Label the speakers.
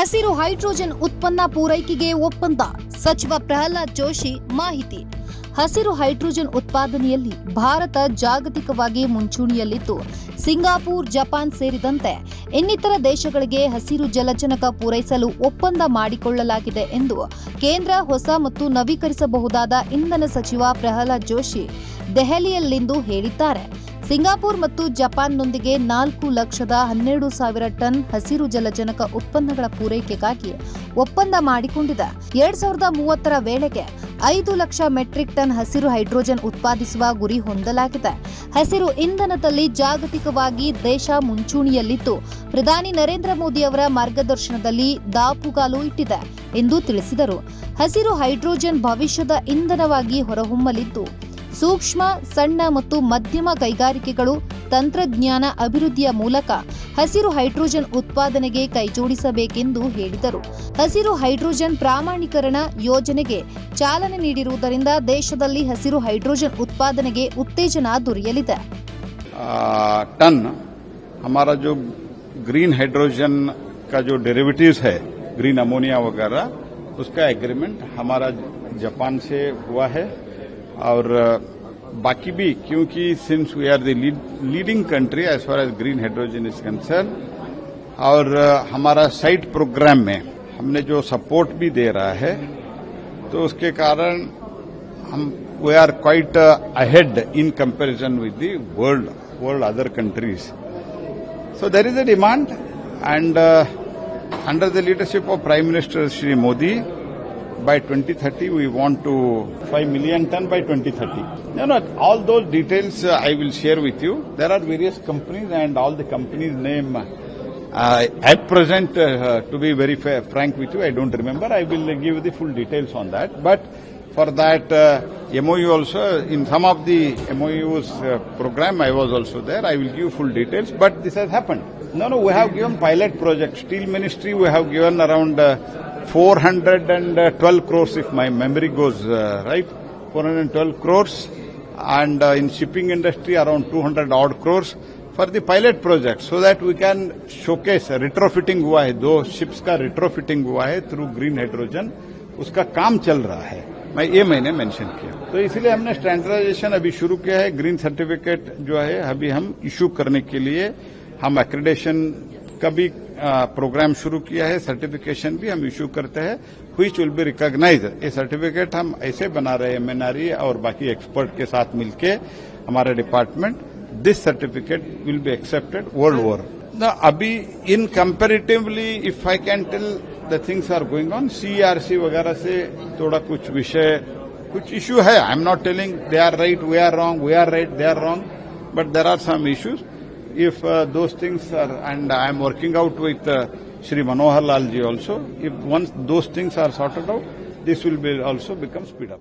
Speaker 1: ಹಸಿರು ಹೈಡ್ರೋಜನ್ ಉತ್ಪನ್ನ ಪೂರೈಕೆಗೆ ಒಪ್ಪಂದ. ಸಚಿವ ಪ್ರಹ್ಲಾದ್ ಜೋಶಿ ಮಾಹಿತಿ. ಹಸಿರು ಹೈಡ್ರೋಜನ್ ಉತ್ಪಾದನೆಯಲ್ಲಿ ಭಾರತ ಜಾಗತಿಕವಾಗಿ ಮುಂಚೂಣಿಯಲ್ಲಿದ್ದು, ಸಿಂಗಾಪುರ್, ಜಪಾನ್ ಸೇರಿದಂತೆ ಇನ್ನಿತರ ದೇಶಗಳಿಗೆ ಹಸಿರು ಜಲಜನಕ ಪೂರೈಸಲು ಒಪ್ಪಂದ ಮಾಡಿಕೊಳ್ಳಲಾಗಿದೆ ಎಂದು ಕೇಂದ್ರ ಹೊಸ ಮತ್ತು ನವೀಕರಿಸಬಹುದಾದ ಇಂಧನ ಸಚಿವ ಪ್ರಹ್ಲಾದ್ ಜೋಶಿ ದೆಹಲಿಯಲ್ಲಿಂದು ಹೇಳಿದ್ದಾರೆ. ಸಿಂಗಾಪುರ್ ಮತ್ತು ಜಪಾನ್ನೊಂದಿಗೆ 4,12,000 ಟನ್ ಹಸಿರು ಜಲಜನಕ ಉತ್ಪನ್ನಗಳ ಪೂರೈಕೆಗಾಗಿ ಒಪ್ಪಂದ ಮಾಡಿಕೊಂಡಿದೆ. 2030ರ ವೇಳೆಗೆ 5 ಲಕ್ಷ ಮೆಟ್ರಿಕ್ ಟನ್ ಹಸಿರು ಹೈಡ್ರೋಜನ್ ಉತ್ಪಾದಿಸುವ ಗುರಿ ಹೊಂದಲಾಗಿದೆ. ಹಸಿರು ಇಂಧನದಲ್ಲಿ ಜಾಗತಿಕವಾಗಿ ದೇಶ ಮುಂಚೂಣಿಯಲ್ಲಿದ್ದು, ಪ್ರಧಾನಿ ನರೇಂದ್ರ ಮೋದಿ ಅವರ ಮಾರ್ಗದರ್ಶನದಲ್ಲಿ ದಾಪುಗಾಲು ಇಟ್ಟಿದೆ ಎಂದು ತಿಳಿಸಿದರು. ಹಸಿರು ಹೈಡ್ರೋಜನ್ ಭವಿಷ್ಯದ ಇಂಧನವಾಗಿ ಹೊರಹೊಮ್ಮಲಿದ್ದು, ಸೂಕ್ಷ್ಮ, ಸಣ್ಣ ಮತ್ತು ಮಧ್ಯಮ ಕೈಗಾರಿಕೆಗಳು ತಂತ್ರಜ್ಞಾನ ಅಭಿವೃದ್ಧಿಯ ಮೂಲಕ ಹಸಿರು ಹೈಡ್ರೋಜನ್ ಉತ್ಪಾದನೆಗೆ ಕೈಜೋಡಿಸಬೇಕೆಂದು ಹೇಳಿದರು. ಹಸಿರು ಹೈಡ್ರೋಜನ್ ಪ್ರಮಾಣೀಕರಣ ಯೋಜನೆಗೆ ಚಾಲನೆ ನೀಡಿರುವುದರಿಂದ ದೇಶದಲ್ಲಿ ಹಸಿರು ಹೈಡ್ರೋಜನ್ उत्पादनेಗೆ उत्तेजना ದೊರೆಯಲಿದೆ.
Speaker 2: टन हमारा जो ग्रीन हाइड्रोजन का जो डेरिवेटिव्स है, ग्रीन अमोनिया वगैरह, उसका एग्रीमेंट हमारा जापान से हुआ है और बाकी भी, क्योंकि since we are the leading country as far as green hydrogen is concern, और हमारा साइट प्रोग्राम में हमने जो सपोर्ट भी दे रहा है, तो उसके कारण हम we are quite ahead in comparison with the world other countries. So there is a demand, and under the leadership of Prime Minister Shri Modi, by 2030 we want to 5 million ton by 2030. All those details I will share with you. There are various companies, and all the companies' name at present, to be very frank with you, I don't remember. I will give you the full details on that. But for that MOU also, in some of the MOUs program I was also there. I will give full details. But this has happened. We have given pilot project. Steel Ministry, we have given around 412 crores, if my memory goes right, 412 crores, and in shipping industry around 200 odd crores for the pilot project, so that we can showcase retrofitting हुआ है, 2 ships का retrofitting हुआ है through green hydrogen, उसका काम चल रहा है. मैं ये महीने मेंशन किया, तो इसलिए हमने स्टैंडर्डाइजेशन अभी शुरू किया है. ग्रीन सर्टिफिकेट जो है अभी हम इशू करने के लिए हम एक्रेडिटेशन का भी प्रोग्राम शुरू किया है. सर्टिफिकेशन भी हम इशू करते हैं, व्हिच विल बी रिकॉग्नाइज्ड. ये सर्टिफिकेट हम ऐसे बना रहे हैं, MNRE और बाकी एक्सपर्ट के साथ मिलके हमारा department. This certificate will be accepted world over. अभी इन comparatively if I can tell the things are going on, CERC वगैरह से थोड़ा कुछ विषय, कुछ इश्यू है. I am not telling they are right, we are wrong, we are right, they are wrong, but there are some issues. If those things are, and I am working out with Shri Manohar Lal ji also, if once those things are sorted out, this will be also become speed up.